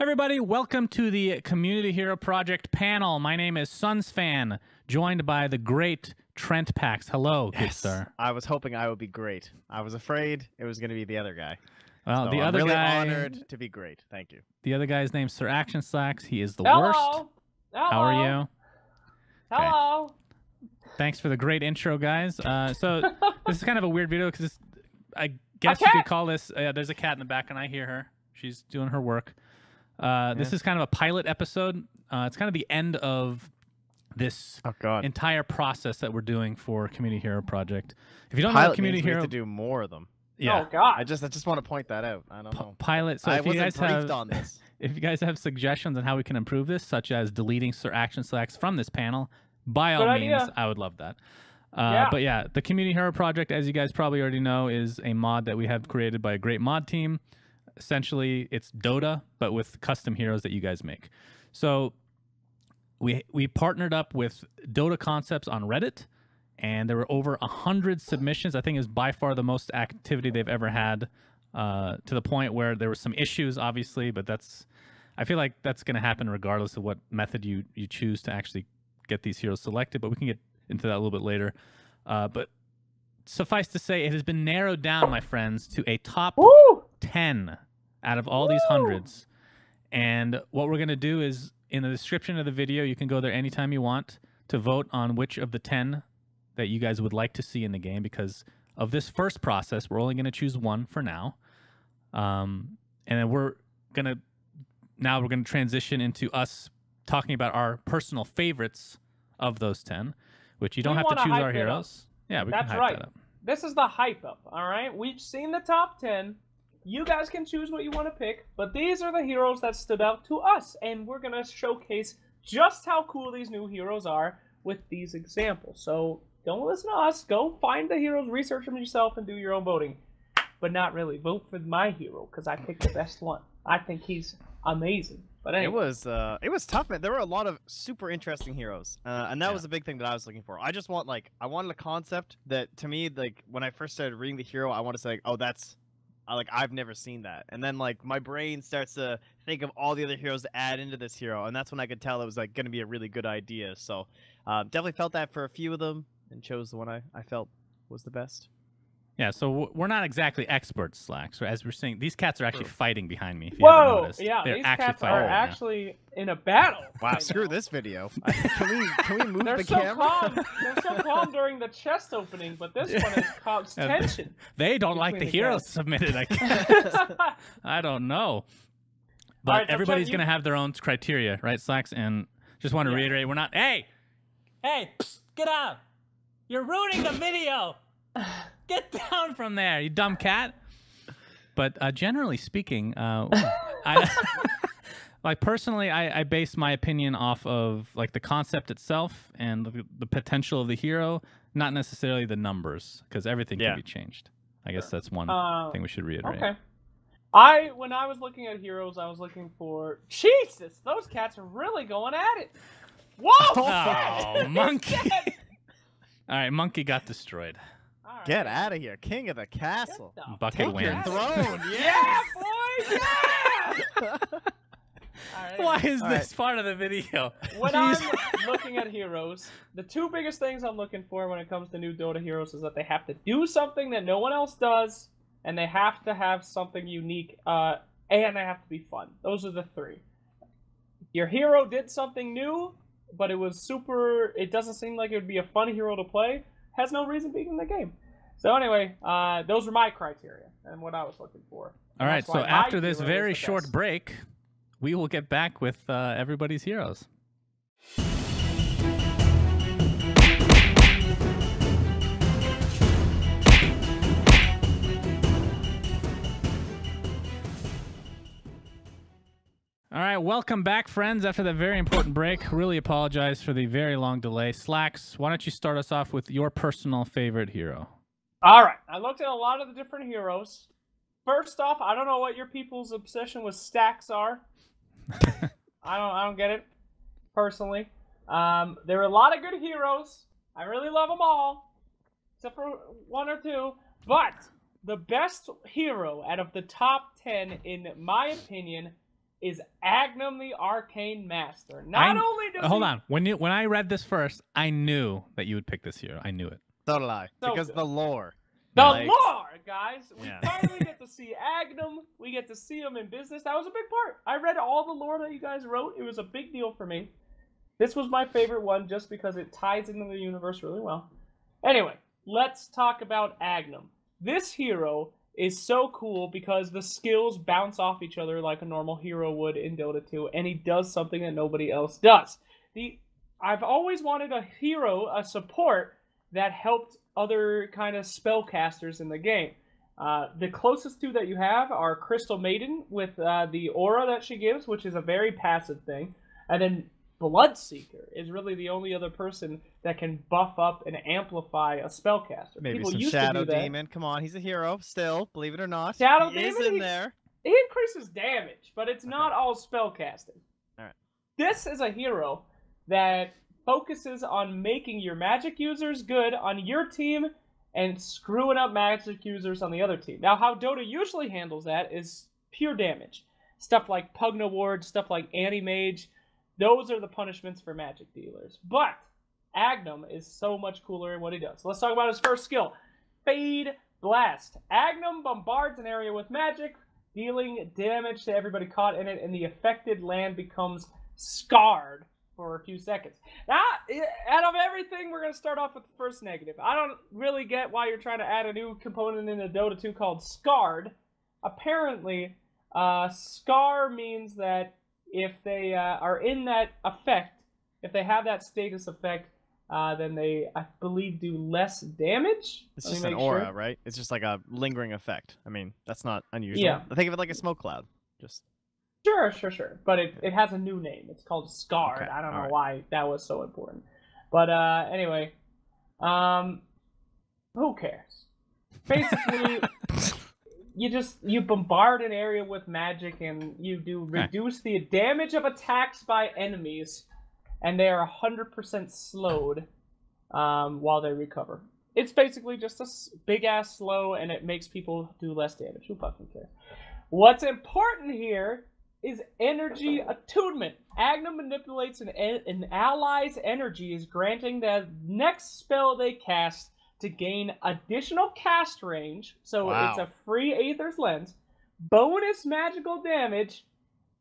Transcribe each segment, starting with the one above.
Everybody, welcome to the Community Hero Project panel. My name is Sunsfan, joined by the great Trent Pax. Hello, good star. I was hoping I would be great. I was afraid it was going to be the other guy. Well, so the I'm other really guy, honored to be great. Thank you. The other guy's name's Sir Action Slacks. He is the Hello. worst. Hello. How are you? Hello. Okay. Thanks for the great intro, guys. So this is kind of a weird video because I guess you could call this. There's a cat in the back, and I hear her. She's doing her work. This is kind of a pilot episode. It's kind of the end of this entire process that we're doing for Community Hero Project. If you don't know Community Hero, we have to do more of them. Yeah. Oh God. I just want to point that out. I don't know. Pilot. So I if you guys briefed on this. If you guys have suggestions on how we can improve this, such as deleting Sir Action Slacks from this panel, by all means, I would love that. But yeah, the Community Hero Project, as you guys probably already know, is a mod that we have created by a great mod team. Essentially, it's Dota, but with custom heroes that you guys make. So we partnered up with Dota Concepts on Reddit, and there were over 100 submissions. I think it was by far the most activity they've ever had, to the point where there were some issues, obviously, but I feel like that's going to happen regardless of what method you choose to actually get these heroes selected, but we can get into that a little bit later. But suffice to say, it has been narrowed down, my friends, to a top 10 out of all these hundreds. And what we're going to do is, in the description of the video, you can go there anytime you want to vote on which of the 10 that you guys would like to see in the game. Because of this first process, we're only going to choose one for now. And then we're going to transition into us talking about our personal favorites of those 10, which you don't have to choose our heroes. Yeah, we can hype that up. This is the hype up, all right? We've seen the top 10. You guys can choose what you want to pick, but these are the heroes that stood out to us, and we're going to showcase just how cool these new heroes are with these examples. So don't listen to us. Go find the heroes, research them yourself, and do your own voting. But not really. Vote for my hero, because I picked the best one. I think he's amazing. But anyway. It was tough, man. There were a lot of super interesting heroes, and that was a big thing that I was looking for. I just want I wanted a concept that, to me, when I first started reading the hero, I want to say, oh, that's I've never seen that. And then my brain starts to think of all the other heroes to add into this hero, and that's when I could tell it was going to be a really good idea. So definitely felt that for a few of them, and chose the one I felt was the best. Yeah, so we're not exactly experts, Slacks. As we're seeing, these cats are actually fighting behind me. If you Whoa! haven't noticed. Yeah, they're these actually cats fighting are actually in a battle. Wow, right screw now. this video. Can we move They're the so camera? calm. They're so calm during the chest opening, but this one has caused tension. They don't like the heroes submitted, I guess. I don't know. But right, everybody's going to have their own criteria, right, Slacks? And just want to reiterate, we're not... Hey, psst, get out. You're ruining the video. Get down from there, you dumb cat. But generally speaking, personally, I base my opinion off of the concept itself and the potential of the hero, not necessarily the numbers, because everything can be changed. I guess that's one thing we should reiterate. Okay. When I was looking at heroes, I was looking for... Jesus, those cats are really going at it. Whoa! Oh, Monkey. All right, Monkey got destroyed. Right. Get out of here, king of the castle. Bucket wins. Throne. Yeah, boy. Yeah. Why is this part of the video? When I'm looking at heroes, the two biggest things I'm looking for when it comes to new Dota heroes is that they have to do something that no one else does, and they have to have something unique, and they have to be fun. Those are the three. Your hero did something new, but it doesn't seem like it would be a fun hero to play, has no reason being in the game. So anyway, those were my criteria and what I was looking for. All right, so after this very short break, we will get back with everybody's heroes. All right, welcome back, friends, after that very important break. Really apologize for the very long delay. Slacks, why don't you start us off with your personal favorite hero? All right, I looked at a lot of the different heroes. First off, I don't know what your people's obsession with stacks are. I don't get it, personally. There are a lot of good heroes. I really love them all, except for one or two. But the best hero out of the top 10, in my opinion, is Agnum the Arcane Master. Not only does hold on. When I read this first, I knew that you would pick this hero. I knew it. So did I. So because good. the lore. The lore, guys. We Yeah. finally get to see Agnum. We get to see him in business. That was a big part. I read all the lore that you guys wrote. It was a big deal for me. This was my favorite one just because it ties into the universe really well. Anyway, let's talk about Agnum. This hero is so cool because the skills bounce off each other like a normal hero would in Dota 2, and he does something that nobody else does. I've always wanted a hero, a support, that helped other kind of spellcasters in the game. The closest two that you have are Crystal Maiden with the aura that she gives, which is a very passive thing. And then Bloodseeker is really the only other person that can buff up and amplify a spellcaster. Maybe People some used Shadow to do that. Demon. Come on, he's a hero still, believe it or not. Shadow he is Demon, in there. He increases damage, but it's not all spellcasting. All right. This is a hero that focuses on making your magic users good on your team and screwing up magic users on the other team. Now, how Dota usually handles that is pure damage. Stuff like Pugna Ward, stuff like Anti-Mage, those are the punishments for magic dealers. But Agnum is so much cooler in what he does. So let's talk about his first skill, Fade Blast. Agnum bombards an area with magic, dealing damage to everybody caught in it, and the affected land becomes scarred for a few seconds. Now, out of everything, we're going to start off with the first negative. I don't really get why you're trying to add a new component in the Dota 2 called Scarred. Apparently, Scar means that if they are in that effect, if they have that status effect, then they, I believe, do less damage. It's just an aura, right? It's just like a lingering effect. I mean, that's not unusual. Yeah. I think of it like a smoke cloud. Just Sure. But it has a new name. It's called Scarred. Okay. I don't know why that was so important. But anyway, who cares? Basically, you bombard an area with magic and you do reduce the damage of attacks by enemies, and they are 100% slowed while they recover. It's basically just a big-ass slow, and it makes people do less damage. Who fucking cares? What's important here is energy attunement. Agnum manipulates an ally's energies, granting the next spell they cast to gain additional cast range, so it's a free Aether's Lens, bonus magical damage,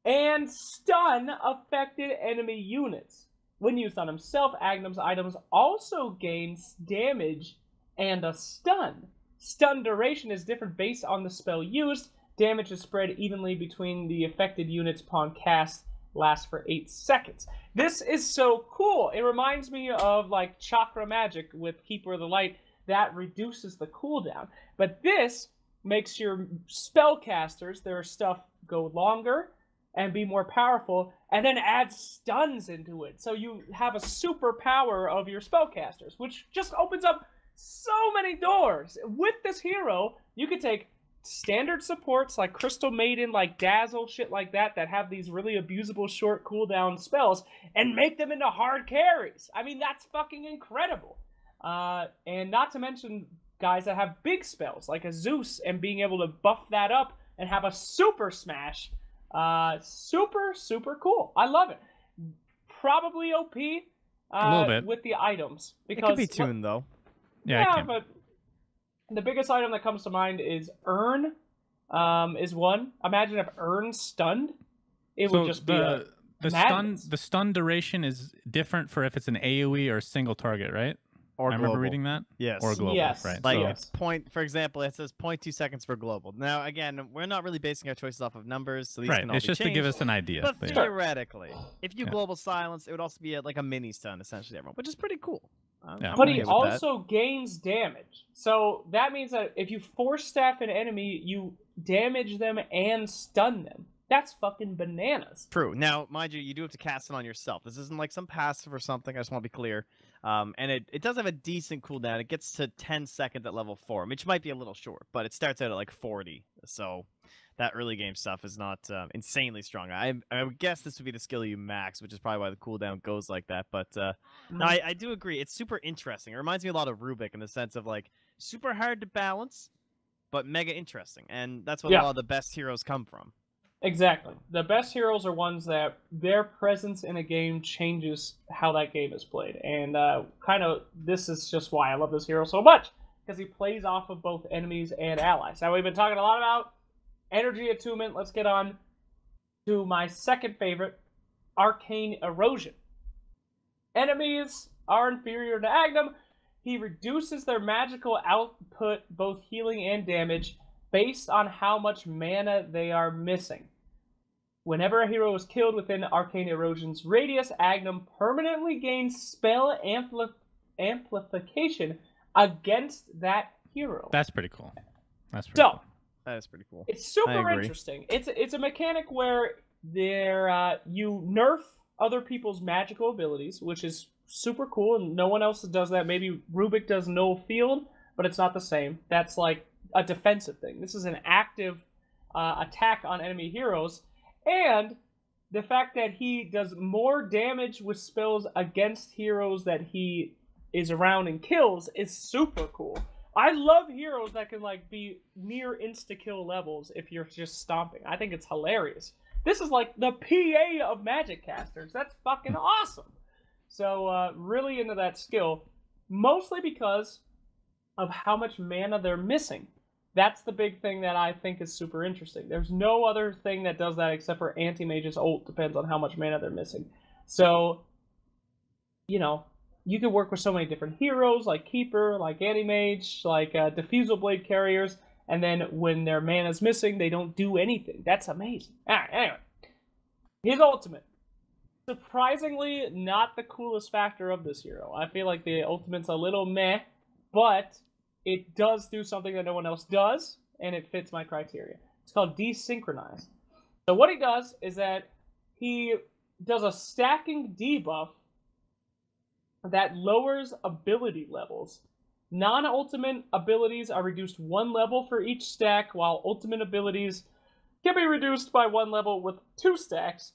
and stun affected enemy units. When used on himself, Agnum's items also gains damage and a stun. Stun duration is different based on the spell used. Damage is spread evenly between the affected units upon cast, lasts for 8 seconds. This is so cool. It reminds me of like Chakra Magic with Keeper of the Light. That reduces the cooldown. But this makes your spellcasters, their stuff, go longer and be more powerful, and then adds stuns into it. So you have a superpower of your spellcasters, which just opens up so many doors. With this hero, you could take standard supports like Crystal Maiden, like Dazzle, shit like that, that have these really abusable short cooldown spells, and make them into hard carries. I mean, that's fucking incredible. And not to mention guys that have big spells, like a Zeus, and being able to buff that up and have a super smash. Super cool. I love it. Probably OP a little bit with the items. Because, it could be tuned, though. Yeah, but the biggest item that comes to mind is Urn. Is one. Imagine if Urn stunned. It would just be the stun duration is different for if it's an AoE or a single target, right? Or I remember reading that. Yes. Or global, yes. right? Like so, it's for example, it says 0.2 seconds for global. Now, again, we're not really basing our choices off of numbers, so these can all it's be just changed. to give us an idea. But yeah. theoretically, if you global silence, it would also be like a mini stun, essentially, everyone, which is pretty cool. But he also gains damage. So that means that if you force staff an enemy, you damage them and stun them. That's fucking bananas. True. Now, mind you, you do have to cast it on yourself. This isn't like some passive or something. I just want to be clear. And it does have a decent cooldown. It gets to 10 seconds at level 4, which might be a little short, but it starts out at like 40. So that early game stuff is not insanely strong. I would guess this would be the skill you max, which is probably why the cooldown goes like that. But no, I do agree. It's super interesting. It reminds me a lot of Rubik in the sense of like super hard to balance, but mega interesting. And that's what a lot of the best heroes come from. Exactly. The best heroes are ones that their presence in a game changes how that game is played. And kind of, this is just why I love this hero so much. Because he plays off of both enemies and allies. Now, we've been talking a lot about energy attunement. Let's get on to my second favorite, Arcane Erosion. Enemies are inferior to Agnum. He reduces their magical output, both healing and damage, based on how much mana they are missing. Whenever a hero is killed within Arcane Erosion's radius, Agnum permanently gains spell amplification against that hero. That's pretty cool. That's pretty cool. That is pretty cool. It's super interesting. It's a mechanic where you nerf other people's magical abilities, which is super cool, and no one else does that. Maybe Rubik does no field, but it's not the same. That's like a defensive thing. This is an active attack on enemy heroes, and the fact that he does more damage with spells against heroes that he is around and kills is super cool. I love heroes that can like be near insta-kill levels if you're just stomping. I think it's hilarious. This is like the PA of magic casters. That's fucking awesome. So really into that skill, mostly because of how much mana they're missing. That's the big thing that I think is super interesting. There's no other thing that does that except for Anti-Mage's ult, depends on how much mana they're missing. So, you know, you can work with so many different heroes, like Keeper, like Anti-Mage, like Diffusal Blade Carriers, and then when their mana's missing, they don't do anything. That's amazing. Alright, anyway. His ultimate. Surprisingly, not the coolest factor of this hero. I feel like the ultimate's a little meh, but it does do something that no one else does, and it fits my criteria. It's called Desynchronize. So what he does is that he does a stacking debuff that lowers ability levels. Non-ultimate abilities are reduced 1 level for each stack, while ultimate abilities can be reduced by 1 level with 2 stacks.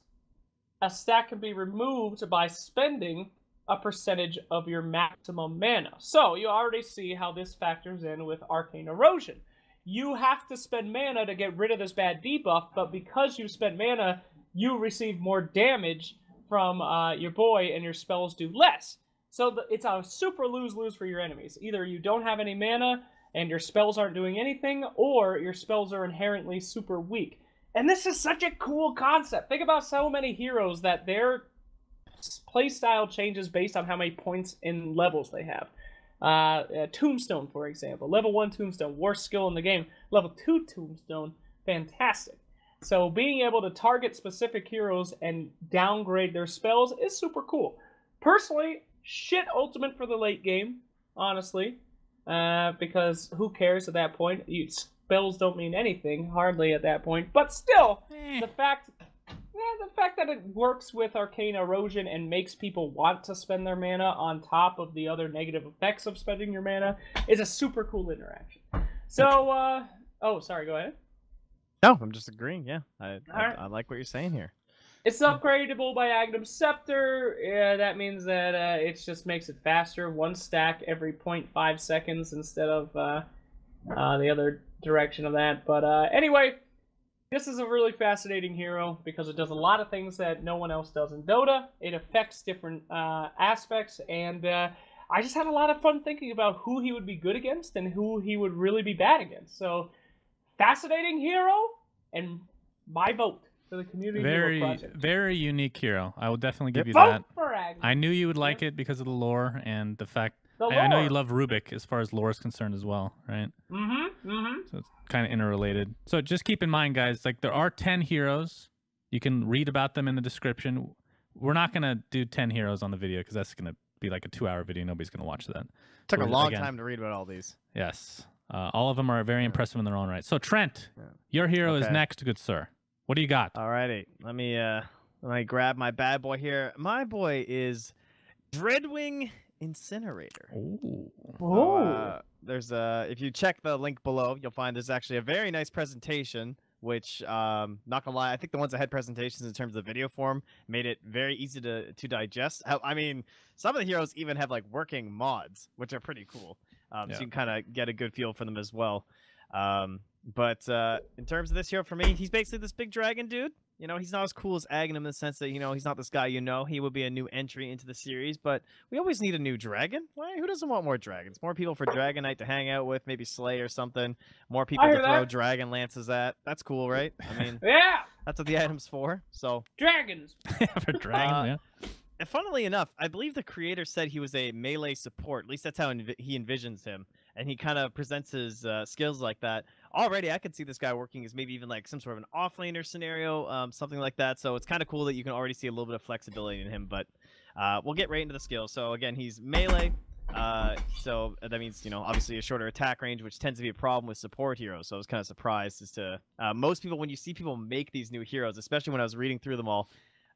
A stack can be removed by spending a percentage of your maximum mana. So, you already see how this factors in with Arcane Erosion. You have to spend mana to get rid of this bad debuff, but because you spent mana, you receive more damage from your boy, and your spells do less. So it's a super lose-lose for your enemies. Either you don't have any mana, and your spells aren't doing anything, or your spells are inherently super weak. And this is such a cool concept. Think about so many heroes that their playstyle changes based on how many points in levels they have. Tombstone, for example. Level 1 Tombstone, worst skill in the game. Level 2 Tombstone, fantastic. So being able to target specific heroes and downgrade their spells is super cool. Personally, shit ultimate for the late game, honestly. Because who cares at that point? Spells don't mean anything, hardly at that point. But still, the fact that it works with Arcane Erosion and makes people want to spend their mana on top of the other negative effects of spending your mana is a super cool interaction. So, oh, sorry, go ahead. No, I'm just agreeing, yeah. I like what you're saying here. It's upgradable by Agnum Scepter. Yeah, that means that it just makes it faster. 1 stack every 0.5 seconds instead of the other direction of that. But anyway, this is a really fascinating hero because it does a lot of things that no one else does in Dota. It affects different aspects, and I just had a lot of fun thinking about who he would be good against and who he would really be bad against. So, fascinating hero, and my vote for the community hero project. Very unique hero. I will definitely give you vote that. For Agnum. I knew you would like it because of the lore and the fact. I know you love Rubik as far as lore is concerned as well, right? So it's kind of interrelated. So just keep in mind, guys, like there are 10 heroes. You can read about them in the description. We're not going to do 10 heroes on the video because that's going to be like a 2-hour video. Nobody's going to watch that. Took a long time to read about all these. Yes. All of them are very impressive in their own right. So Trent, your hero is next, good sir. What do you got? Alrighty. Let me grab my bad boy here. My boy is Dreadwing Incinerator. Ooh. So, there's if you check the link below, you'll find there's actually a very nice presentation, which not gonna lie, I think the ones that had presentations in terms of video form made it very easy to digest. I mean, some of the heroes even have like working mods, which are pretty cool. So you can kind of get a good feel for them as well. But in terms of this hero, for me, he's basically this big dragon dude. You know, he's not as cool as Aghanim in the sense that, you know, he's not this guy you know. He would be a new entry into the series, but we always need a new dragon. Why? Who doesn't want more dragons? More people for Dragon Knight to hang out with, maybe slay or something. More people to throw dragon lances at. That's cool, right? I mean, yeah, that's what the item's for. So dragons. For dragon, yeah. And funnily enough, I believe the creator said he was a melee support. At least that's how he envisions him. And he kind of presents his skills like that. Already, I could see this guy working as maybe even like some sort of an offlaner scenario, something like that. So it's kind of cool that you can already see a little bit of flexibility in him. But we'll get right into the skills. So again, he's melee. So that means, you know, obviously a shorter attack range, which tends to be a problem with support heroes. So I was kind of surprised as to most people, when you see people make these new heroes, especially when I was reading through them all,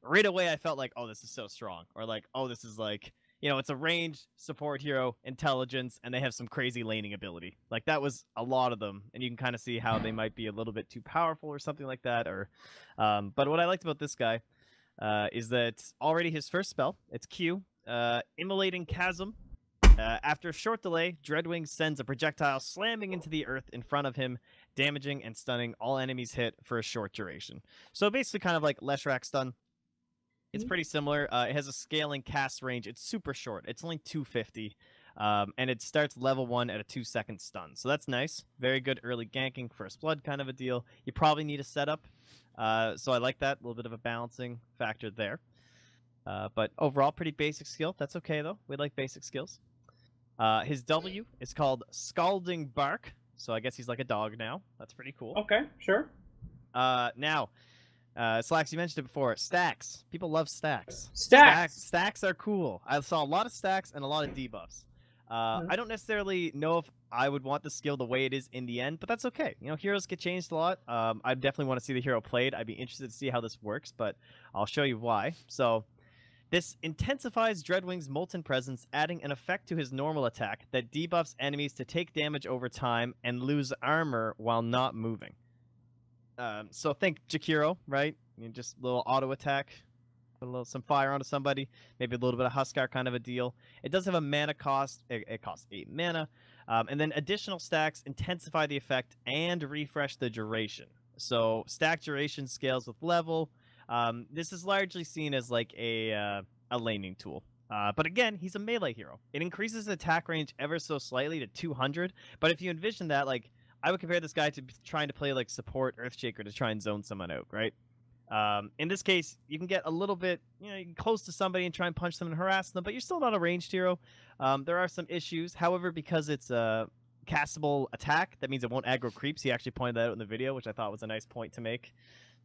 right away I felt like, oh, this is so strong. Or like, oh, this is like, you know, it's a ranged support hero, intelligence, and they have some crazy laning ability. Like, that was a lot of them, and you can kind of see how they might be a little bit too powerful or something like that. Or, but what I liked about this guy is that already his first spell, it's Q, Immolating Chasm. After a short delay, Dreadwing sends a projectile slamming into the earth in front of him, damaging and stunning all enemies hit for a short duration. So basically kind of like Leshrac stun. It's pretty similar. It has a scaling cast range. It's super short. It's only 250. And it starts level 1 at a 2-second stun. So that's nice. Very good early ganking, first blood kind of a deal. You probably need a setup. So I like that. A little bit of a balancing factor there. But overall, pretty basic skill. That's okay, though. We like basic skills. His W is called Scalding Bark. So I guess he's like a dog now. That's pretty cool. Okay, sure. Now... Slacks, you mentioned it before. Stacks. People love stacks. Stacks are cool. I saw a lot of stacks and a lot of debuffs. I don't necessarily know if I would want the skill the way it is in the end, but that's okay. You know, heroes get changed a lot. I definitely want to see the hero played. I'd be interested to see how this works, but I'll show you why. So, this intensifies Dreadwing's Molten Presence, adding an effect to his normal attack that debuffs enemies to take damage over time and lose armor while not moving. So think Jakiro, right? You know, just a little auto attack, put some fire onto somebody, maybe a little bit of Huskar kind of a deal. It does have a mana cost. It costs 8 mana. And then additional stacks intensify the effect and refresh the duration. So stack duration scales with level. This is largely seen as like a laning tool. But again, he's a melee hero. It increases attack range ever so slightly to 200. But if you envision that, like, I would compare this guy to trying to play like support Earthshaker to try and zone someone out, right? In this case, you can get a little bit, you know, close to somebody and try and punch them and harass them, but you're still not a ranged hero. There are some issues. However, because it's a castable attack, that means it won't aggro creeps. He actually pointed that out in the video, which I thought was a nice point to make.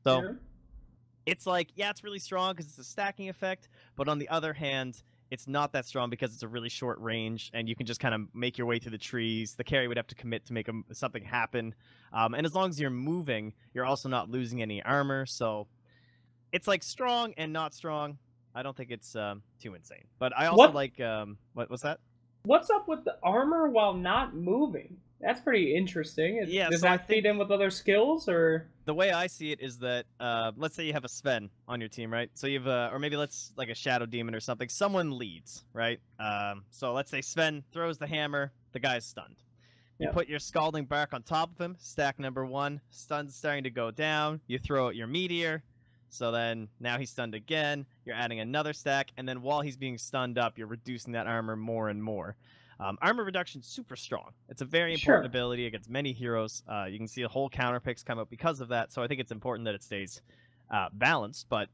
So it's like, yeah, it's really strong because it's a stacking effect, but on the other hand, it's not that strong because it's a really short range, and you can just kind of make your way through the trees. The carry would have to commit to make something happen. And as long as you're moving, you're also not losing any armor. So it's like strong and not strong. I don't think it's too insane. But I also like... what's that? What's up with the armor while not moving? That's pretty interesting. Does that feed in with other skills, or...? The way I see it is that, let's say you have a Sven on your team, right? So you have, or maybe let's, like a Shadow Demon or something. Someone leads, right? So let's say Sven throws the hammer, the guy's stunned. You put your Scalding Bark on top of him, stack number 1, stun's starting to go down, you throw out your Meteor, so then now he's stunned again, you're adding another stack, and then while he's being stunned up, you're reducing that armor more and more. Armor reduction super strong. It's a very important ability against many heroes. You can see the whole counter picks come up because of that, so I think it's important that it stays balanced, but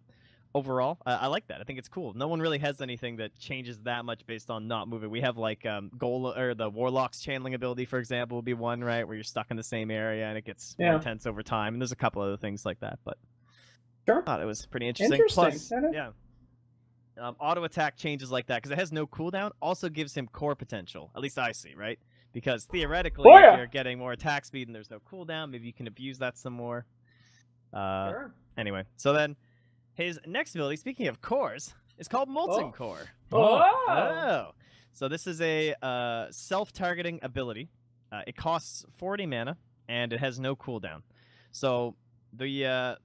overall, I like that. I think it's cool. No one really has anything that changes that much based on not moving. We have like the Warlock's channeling ability, for example, would be one, right, where you're stuck in the same area and it gets more intense over time, and there's a couple other things like that, but I thought it was pretty interesting. Plus, auto attack changes like that because it has no cooldown also gives him core potential. At least I see, right? Because theoretically, if you're getting more attack speed and there's no cooldown, maybe you can abuse that some more. Anyway, so then his next ability, speaking of cores, is called Molten Core. Oh! So this is a self-targeting ability. It costs 40 mana and it has no cooldown. So the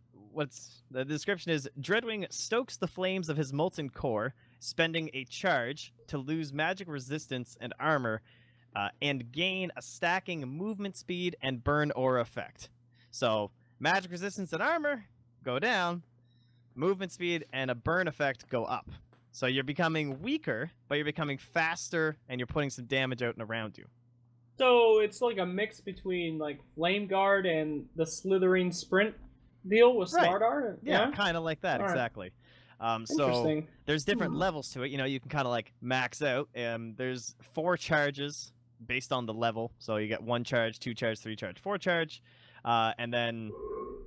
description is Dreadwing stokes the flames of his molten core, spending a charge to lose magic resistance and armor and gain a stacking movement speed and burn aura effect. So magic resistance and armor go down, movement speed and a burn effect go up. So you're becoming weaker, but you're becoming faster, and you're putting some damage out and around you. So it's like a mix between like Flame Guard and the Slithering Sprint deal with Slardar? Yeah, kind of like that, exactly. So there's different levels to it. You know, you can kind of like max out. There's 4 charges based on the level. So you get 1 charge, 2 charge, 3 charge, 4 charge. And then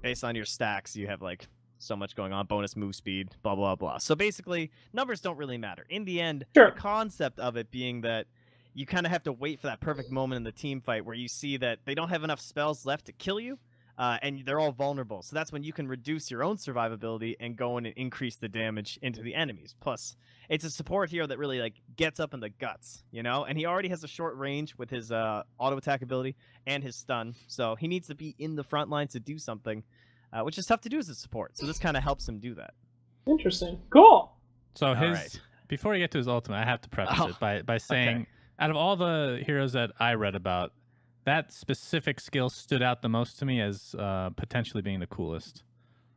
based on your stacks, you have like so much going on, bonus move speed, blah, blah, blah. So basically, numbers don't really matter. In the end, the concept of it being that you kind of have to wait for that perfect moment in the team fight where you see that they don't have enough spells left to kill you, and they're all vulnerable. So that's when you can reduce your own survivability and go in and increase the damage into the enemies. Plus, it's a support hero that really like gets up in the guts, you know? And he already has a short range with his auto attack ability and his stun, so he needs to be in the front lines to do something, which is tough to do as a support. So this kind of helps him do that. Interesting. Cool. So before you get to his ultimate, I have to preface it by saying, out of all the heroes that I read about, that specific skill stood out the most to me as potentially being the coolest.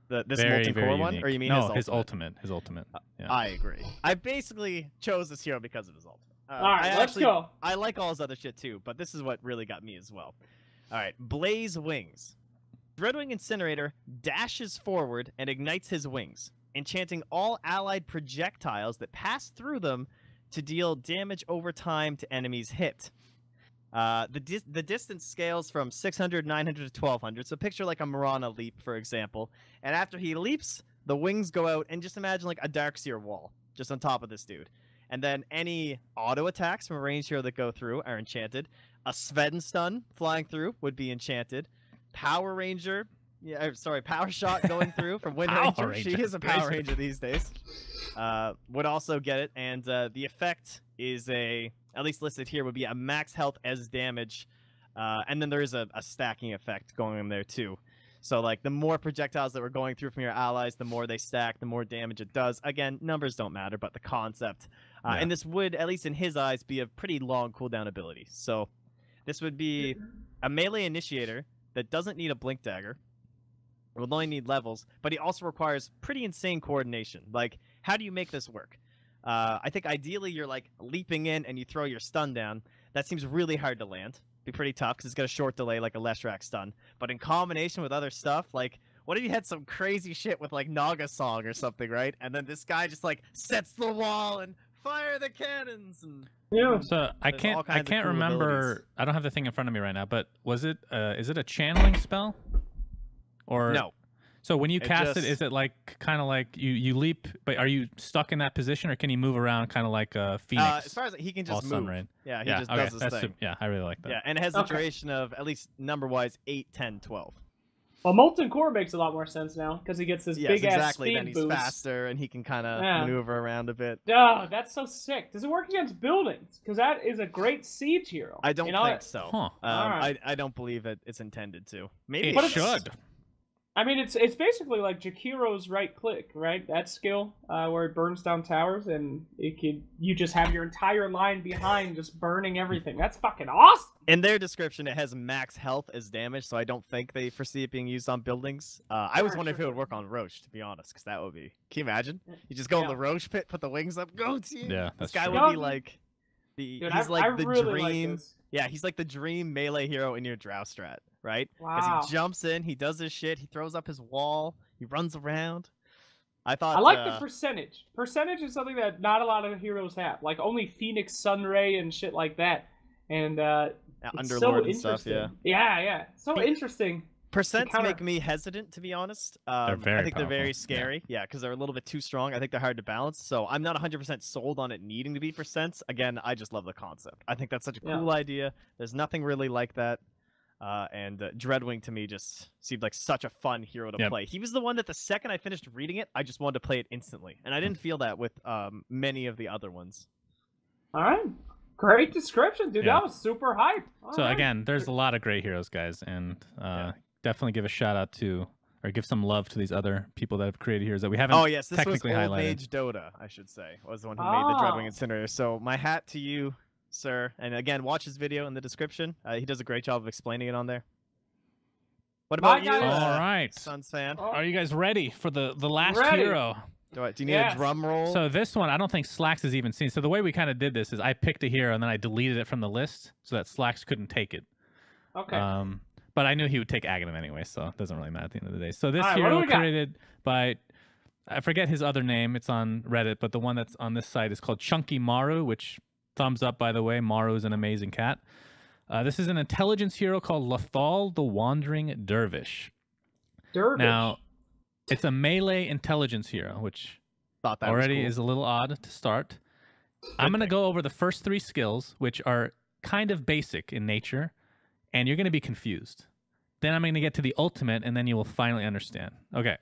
This molten core one, or you mean his ultimate? His ultimate. Yeah. I agree. I basically chose this hero because of his ultimate. All right, let's go. I like all his other shit too, but this is what really got me as well. All right, Blaze Wings. Dreadwing Incinerator dashes forward and ignites his wings, enchanting all allied projectiles that pass through them to deal damage over time to enemies hit. The distance scales from 600, 900 to 1200. So picture like a Marana leap, for example. And after he leaps, the wings go out, and just imagine like a Darkseer wall just on top of this dude. And then any auto attacks from a ranged hero that go through are enchanted. A Sveden stun flying through would be enchanted. Power Ranger, Power Shot going through from Wind Ranger. She is a Power Ranger these days. Would also get it, and the effect is at least listed here, would be a max health as damage, and then there is a stacking effect going in there too. So like the more projectiles that were going through from your allies, the more they stack, the more damage it does. Again, numbers don't matter, but the concept. And this would, at least in his eyes, be a pretty long cooldown ability. So this would be a melee initiator that doesn't need a blink dagger. It will only need levels, but he also requires pretty insane coordination. Like, how do you make this work? I think ideally you're like leaping in and you throw your stun down. That seems really hard to land. Be pretty tough because it's got a short delay like a Leshrac stun. But in combination with other stuff, like, what if you had some crazy shit with like Naga Song or something, right? And then this guy just like sets the wall and fire the cannons and So I can't remember. Abilities. I don't have the thing in front of me right now, but was it is it a channeling spell? Or no. So when you cast it, is it like kind of like you leap, but are you stuck in that position, or can you move around kind of like a phoenix? As far as he can just move. Yeah, he just does his thing. Yeah, I really like that. Yeah, and it has a duration of, at least number-wise, 8, 10, 12. Well, Molten Core makes a lot more sense now, because he gets this big-ass speed then he's boost. Faster, and he can kind of maneuver around a bit. Oh, that's so sick. Does it work against buildings? Because that is a great siege hero. I don't think so. Huh. I don't believe it's intended to. Maybe it should. I mean, it's basically like Jakiro's right click, right? That skill where it burns down towers, and you just have your entire line behind just burning everything. That's fucking awesome. In their description, it has max health as damage, so I don't think they foresee it being used on buildings. I was wondering if it would work on Roche, to be honest, because that would be. Can you imagine? You just go in the Roche pit, put the wings up, go team. Yeah, that's this guy true. would be like he's like the dream. Yeah, he's like the dream melee hero in your Drow strat, right? Because he jumps in, he does his shit, he throws up his wall, he runs around. I like the percentage. Percentage is something that not a lot of heroes have. Like only Phoenix Sunray and shit like that. And Underlord and stuff, yeah. Yeah. So interesting. Percents make me hesitant, to be honest. I think powerful. they're very scary. Yeah, because they're a little bit too strong. I think they're hard to balance. So I'm not 100% sold on it needing to be percents. Again, I just love the concept. I think that's such a cool idea. There's nothing really like that. And Dreadwing to me just seemed like such a fun hero to play. He was the one that the second I finished reading it, I just wanted to play it instantly. And I didn't feel that with many of the other ones. All right. Great description, dude. That was super hype. Again, there's a lot of great heroes, guys. And definitely give a shout out to, or give some love to these other people that have created heroes that we haven't technically highlighted. Old Mage Dota, I should say, was the one who made the Dreadwing Incinerator. So my hat to you, sir. And again, watch his video in the description. He does a great job of explaining it on there. What about you, All right, Suns fan? Are you guys ready for the last hero? Do you need a drum roll? So this one, I don't think Slacks has even seen. So the way we kind of did this is I picked a hero and then I deleted it from the list so that Slacks couldn't take it. Okay. But I knew he would take Aghanim anyway, so it doesn't really matter at the end of the day. So this hero created by, I forget his other name. It's on Reddit, but the one that's on this site is called Chunky Maru, which, thumbs up, by the way. Maru is an amazing cat. This is an intelligence hero called Lothal the Wandering Dervish. Now, it's a melee intelligence hero, which already is a little odd to start. I'm going to go over the first 3 skills, which are kind of basic in nature, and you're going to be confused. Then I'm going to get to the ultimate, and then you will finally understand. Okay.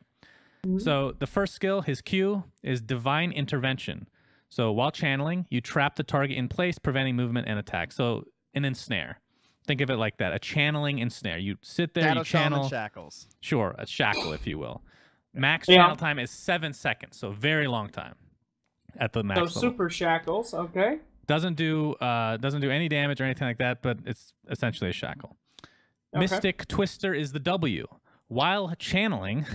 So the first skill, his Q, is Divine Intervention. So while channeling, you trap the target in place, preventing movement and attack. So an ensnare. Think of it like that. A channeling ensnare. You sit there, you channel. Shackles. Sure, a shackle, if you will. Max channel time is 7 seconds, so very long time at the max level. Super shackles, okay. Doesn't do any damage or anything like that, but it's essentially a shackle. Okay. Mystic Twister is the W. While channeling,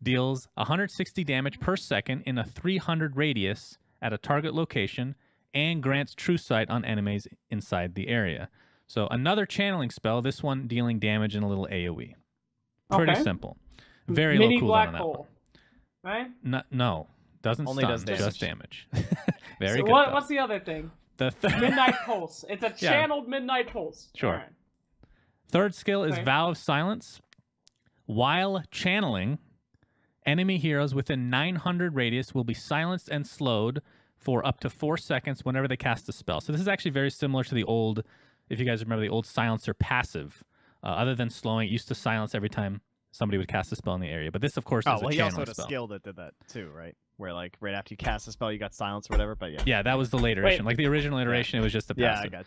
deals 160 damage per second in a 300 radius at a target location and grants true sight on enemies inside the area. So another channeling spell, this one dealing damage in a little AoE. Pretty simple. Very low cooldown on that one. Right? No, doesn't stun, does just damage. Very good. What's the other thing? The Midnight Pulse. It's a channeled Midnight Pulse. Sure. Right. Third skill is Vow of Silence. While channeling, enemy heroes within 900 radius will be silenced and slowed for up to 4 seconds whenever they cast a spell. So this is actually very similar to the old, if you guys remember, the old silencer passive. Other than slowing, it used to silence every time somebody would cast a spell in the area. But this, of course, is a channeling spell. He also had a skill that did that too, right? Where like right after you cast a spell, you got silence or whatever. But yeah, that was the later iteration. Like the original iteration, it was just a passive. Yeah,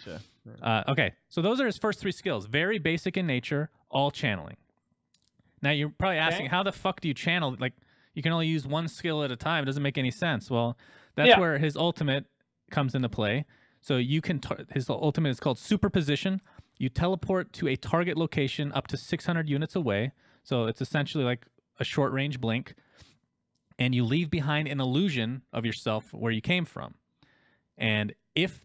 I gotcha. Okay, so those are his first 3 skills. Very basic in nature, all channeling. Now you're probably asking, how the fuck do you channel? Like you can only use 1 skill at a time. It doesn't make any sense. Well, that's where his ultimate comes into play. So you can his ultimate is called Superposition. You teleport to a target location up to 600 units away. So it's essentially like a short range blink, and you leave behind an illusion of yourself where you came from. And if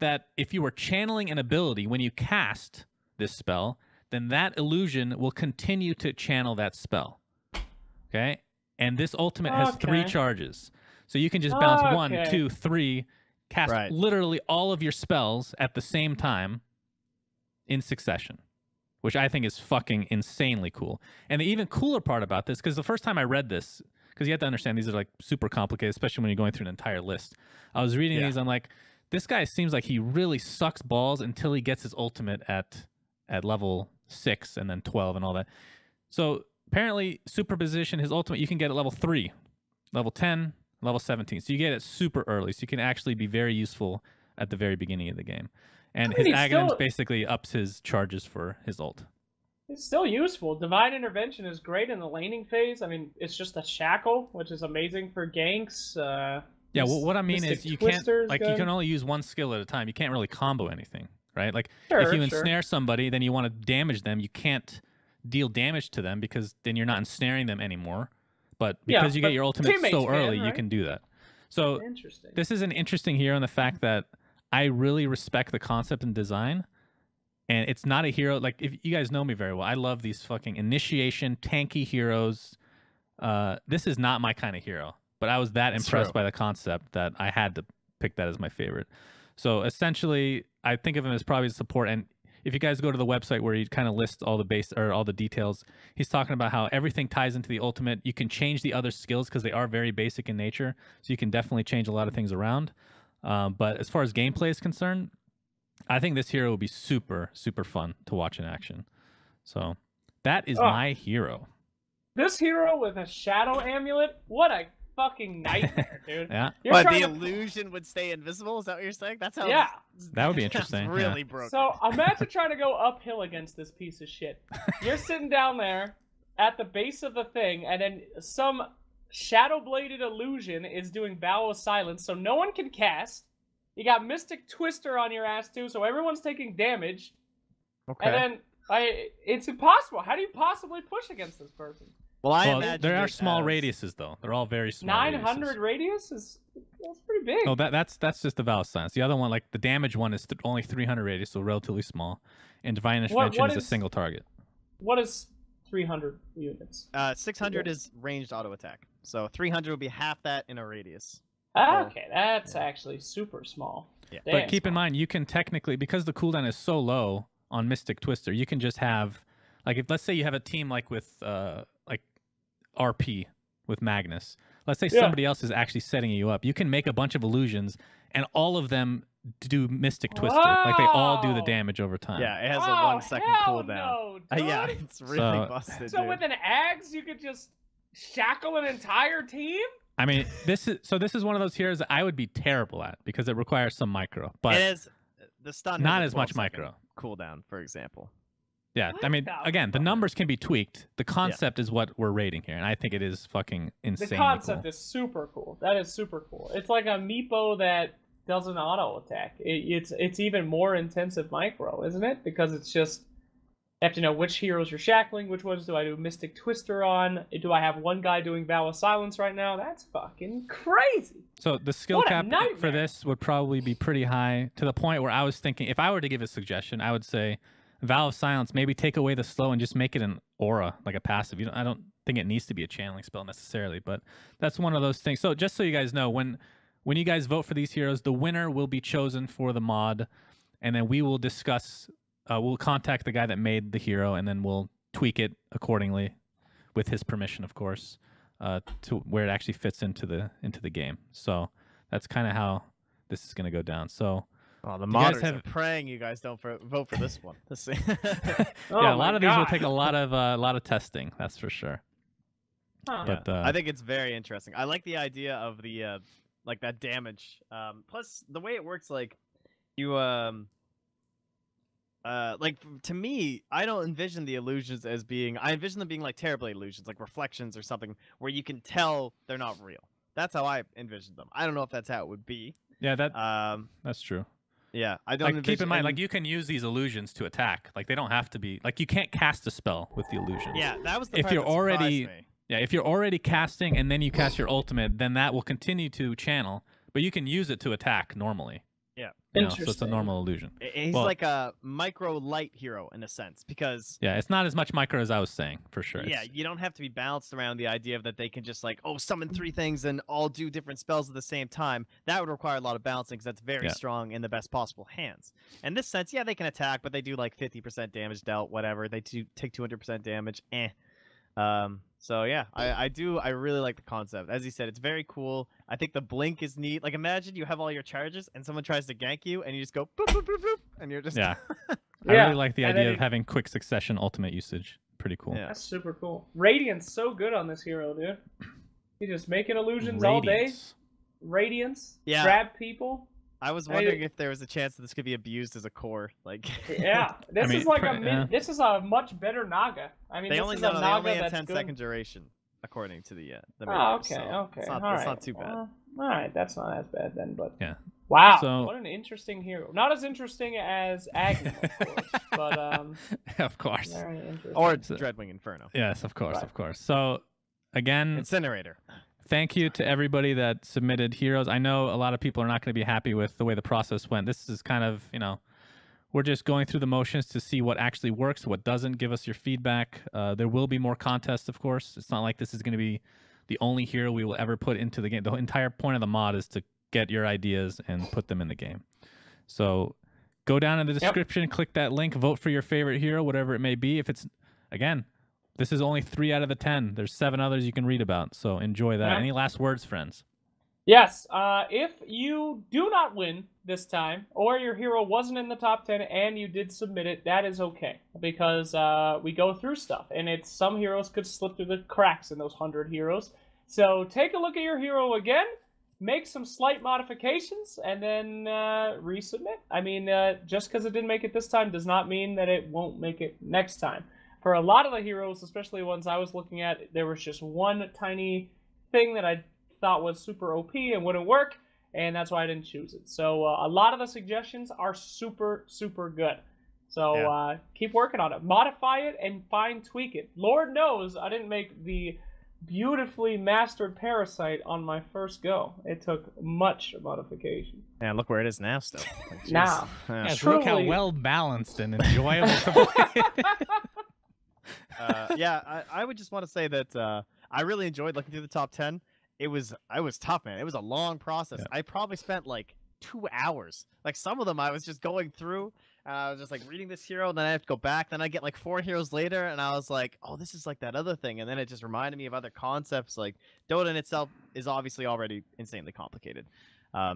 you were channeling an ability when you cast this spell, then that illusion will continue to channel that spell. Okay? And this ultimate has 3 charges. So you can just bounce 1, 2, 3, cast literally all of your spells at the same time in succession, which I think is fucking insanely cool. And the even cooler part about this, because the first time I read this, because you have to understand these are like super complicated, especially when you're going through an entire list. I was reading these, I'm like, this guy seems like he really sucks balls until he gets his ultimate at level 6 and then 12 and all that. So apparently Superposition, his ultimate, you can get at level 3, level 10, level 17. So you get it super early, so you can actually be very useful at the very beginning of the game. And his Aghanim's basically ups his charges for his ult. It's still useful. Divine Intervention is great in the laning phase. I mean, it's just a shackle, which is amazing for ganks. Yeah, well, what I mean is you can't, like, you can only use 1 skill at a time. You can't really combo anything, right? Like, if you ensnare somebody, then you want to damage them. You can't deal damage to them because then you're not ensnaring them anymore. But because you get your ultimate so early, you can do that. So this is an interesting hero in the fact that I really respect the concept and design. And it's not a hero, like, if you guys know me very well, I love these fucking initiation, tanky heroes. This is not my kind of hero, but I was that impressed by the concept that I had to pick that as my favorite. So essentially, I think of him as probably support. And if you guys go to the website where he kind of lists all the details, he's talking about how everything ties into the ultimate. You can change the other skills because they are very basic in nature. So you can definitely change a lot of things around. But as far as gameplay is concerned, I think this hero will be super, super fun to watch in action. So that is my hero. This hero with a shadow amulet? What a fucking nightmare, dude. But the illusion would stay invisible? Is that what you're saying? That's how. Yeah. That would be interesting. Really broken. So imagine trying to go uphill against this piece of shit. You're sitting down there at the base of the thing, and then some shadow-bladed illusion is doing Vow of Silence, so no one can cast. You got Mystic Twister on your ass too, so everyone's taking damage. Okay. And then it's impossible. How do you possibly push against this person? Well, I imagine there are small radiuses though. They're all very small. 900 radius that's pretty big. No, that's just the Valve Silence. The other one, like the damage one, is only 300 radius, so relatively small. And Divine Intervention is a single target. What is 300 units? 600 is ranged auto attack. So 300 would be half that in a radius. Okay, that's actually super small. Yeah. But keep in mind, you can technically, because the cooldown is so low on Mystic Twister, you can just have, like, if let's say you have a team like with like RP with Magnus. Let's say somebody else is actually setting you up. You can make a bunch of illusions, and all of them do Mystic Twister. Like they all do the damage over time. Yeah, it has a 1 second cooldown. No, yeah, it's really busted. So with an axe, you could just shackle an entire team. I mean, this is one of those heroes that I would be terrible at because it requires some micro, but it is the stun. Not as much micro cooldown, for example. Yeah, I mean, again, the numbers can be tweaked. The concept is what we're rating here, and I think it is fucking insane. The concept is super cool. That is super cool. It's like a Meepo that does an auto attack. It's even more intensive micro, isn't it? Because it's just you have to know which heroes you're shackling, which ones do I do Mystic Twister on? Do I have one guy doing Vow of Silence right now? That's fucking crazy. So the skill cap for this would probably be pretty high, to the point where I was thinking, if I were to give a suggestion, I would say Vow of Silence, maybe take away the slow and just make it an aura, like a passive. I don't think it needs to be a channeling spell necessarily, but that's one of those things. So just so you guys know, when you guys vote for these heroes, the winner will be chosen for the mod, and then we will discuss. We'll contact the guy that made the hero, and then we'll tweak it accordingly, with his permission, of course, to where it actually fits into the game. So that's kind of how this is going to go down. So. Oh, the modders are praying you guys don't vote for this one. Yeah, a lot of these will take a lot of testing. That's for sure. Huh. But I think it's very interesting. I like the idea of the like that damage. Plus the way it works, like you like to me, I don't envision the illusions as being. I envision them being like Terrorblade illusions, like reflections or something, where you can tell they're not real. That's how I envision them. I don't know if that's how it would be. Yeah, that's true. Yeah, I don't. Like, keep in mind, like you can use these illusions to attack. Like they don't have to be. Like you can't cast a spell with the illusions. Yeah, that was the if part you're that already. Me. Yeah, if you're already casting and then you cast your ultimate, then that will continue to channel, but you can use it to attack normally. Yeah, so it's a normal illusion. He's like a micro light hero in a sense, because it's not as much micro as I was saying, for sure. Yeah, you don't have to be balanced around the idea of that they can just like summon 3 things and all do different spells at the same time. That would require a lot of balancing because that's very strong in the best possible hands. In this sense, yeah, they can attack, but they do like 50% damage dealt, whatever. They do take 200% damage. So yeah, I really like the concept. As you said, it's very cool. I think the blink is neat. Like imagine you have all your charges and someone tries to gank you and you just go boop boop boop boop and you're just I really like the idea of having quick succession ultimate usage. Pretty cool. Yeah. That's super cool. Radiant's so good on this hero, dude. You just making illusions all day. Radiance. Yeah. Grab people. I was wondering if there was a chance that this could be abused as a core. Like, yeah, this is like this is a much better Naga. I mean, they this only is know a they Naga only have that's 10-second duration, according to the Oh, makers, okay, so okay, it's not too bad. All right, that's not as bad then, but yeah. Wow, so, what an interesting hero. Not as interesting as Agni, of course, but of course, very interesting. Or Dreadwing Inferno. Yes, of course, of course. So, again, Incinerator. Thank you to everybody that submitted heroes. I know a lot of people are not going to be happy with the way the process went. This is kind of, we're just going through the motions to see what actually works, what doesn't. Give us your feedback. There will be more contests, of course. It's not like this is going to be the only hero we will ever put into the game. The entire point of the mod is to get your ideas and put them in the game. So go down in the description, click that link, vote for your favorite hero, whatever it may be. If it's, again, this is only 3 out of the 10. There's 7 others you can read about, so enjoy that. Any last words, friends? Yes. If you do not win this time, or your hero wasn't in the top 10 and you did submit it, that is okay, because we go through stuff, and some heroes could slip through the cracks in those 100 heroes. So take a look at your hero again, make some slight modifications, and then resubmit. I mean, just because it didn't make it this time does not mean that it won't make it next time. For a lot of the heroes, especially ones I was looking at, there was just one tiny thing that I thought was super OP and wouldn't work, and that's why I didn't choose it. So a lot of the suggestions are super, super good. So keep working on it. Modify it and fine-tweak it. Lord knows I didn't make the beautifully mastered Parasite on my first go. It took much modification. And look where it is now still. Like, now. Yeah, truly... Look how well-balanced and enjoyable to play. I would just want to say that I really enjoyed looking through the top 10. It was tough, man. It was a long process. I probably spent like 2 hours. Like some of them I was just going through. I was just like reading this hero, and then I have to go back. Then I get like 4 heroes later, and I was like, oh, this is like that other thing. And then it just reminded me of other concepts. Like Dota in itself is obviously already insanely complicated.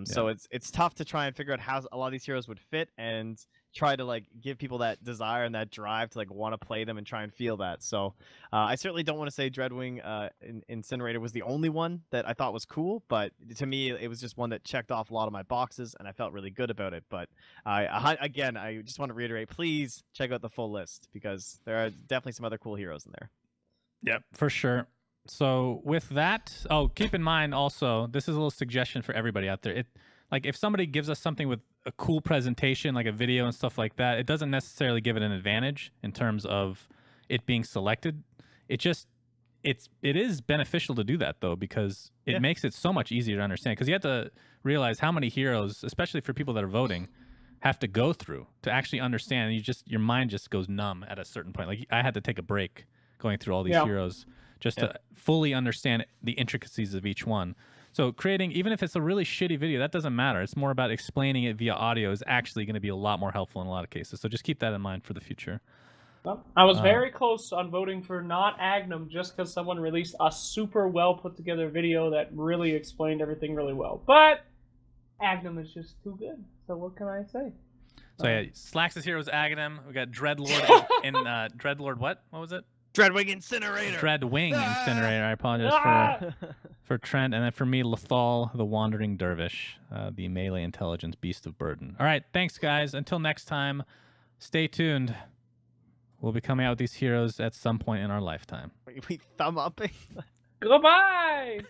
So it's tough to try and figure out how a lot of these heroes would fit and try to like give people that desire and that drive to like want to play them and try and feel that. So I certainly don't want to say Dreadwing Incinerator was the only one that I thought was cool, but to me it was just one that checked off a lot of my boxes and I felt really good about it. But I just want to reiterate, please check out the full list because there are definitely some other cool heroes in there. Yep, for sure. So with that, keep in mind also, this is a little suggestion for everybody out there. Like if somebody gives us something with a cool presentation, like a video and stuff like that, it doesn't necessarily give it an advantage in terms of it being selected. It is beneficial to do that though, because it makes it so much easier to understand. Because you have to realize how many heroes, especially for people that are voting, have to go through to actually understand. Your mind just goes numb at a certain point. Like I had to take a break going through all these heroes just to fully understand the intricacies of each one. So creating, even if it's a really shitty video, that doesn't matter. It's more about explaining it via audio is actually going to be a lot more helpful in a lot of cases. So just keep that in mind for the future. Well, I was very close on voting for not Agnum just because someone released a super well put together video that really explained everything really well. But Agnum is just too good. So what can I say? So yeah, Slax's hero is Agnum. We got Dreadlord and Dreadlord what? What was it? Dreadwing Incinerator. Dreadwing Incinerator. I apologize for Trent. And then for me, Lethal, the Wandering Dervish, the melee intelligence beast of burden. All right, thanks, guys. Until next time, stay tuned. We'll be coming out with these heroes at some point in our lifetime. We thumb upping. Goodbye!